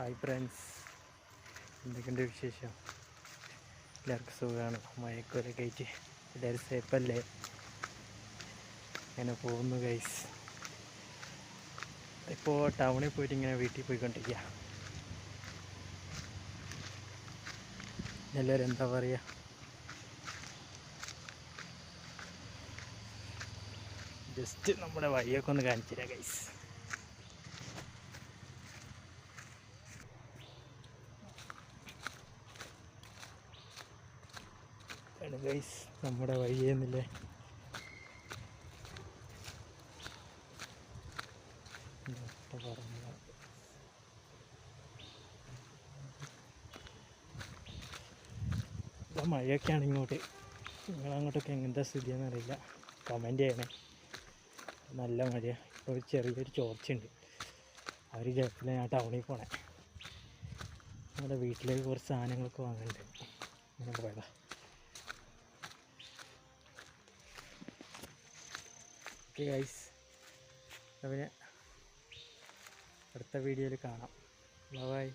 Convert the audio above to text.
Hi friends, എന്തൊക്കെയുണ്ട് വിശേഷം? എല്ലാവർക്കും സുഖമാണ്. മഴക്കൊലൊക്കെ ആയിട്ട് എല്ലാവരും സേഫല്ലേ? അങ്ങനെ പോകുന്നു ഗൈസ്. ഇപ്പോൾ ടൗണിൽ പോയിട്ട് ഇങ്ങനെ വീട്ടിൽ പോയിക്കൊണ്ടിരിക്കുക. എല്ലാവരും എന്താ പറയുക, ജസ്റ്റ് നമ്മുടെ വഴിയൊക്കെ ഒന്ന് കാണിച്ചില്ല ഗൈസ്. ഗൈസ് നമ്മുടെ വഴിയെന്നില്ലേ, മഴയൊക്കെയാണ് ഇങ്ങോട്ട്. നിങ്ങളങ്ങോട്ടൊക്കെ എങ്ങനത്തെ സ്ഥിതിയെന്ന് അറിയില്ല, കമൻറ്റ് ചെയ്യണേ. നല്ല മഴ. ഇപ്പോൾ ഒരു ചെറിയൊരു ചോർച്ചയുണ്ട്. ആ ഒരു ഗ്യാപ്പിൽ ഞാൻ ടൗണിൽ പോണേ. നമ്മുടെ വീട്ടിലേക്ക് കുറച്ച് സാധനങ്ങളൊക്കെ വാങ്ങുന്നുണ്ട്. അങ്ങനെ പോയതാ. ഓക്കെ ഗൈസ്, അവന് അടുത്ത വീഡിയോയിൽ കാണാം. ബൈ.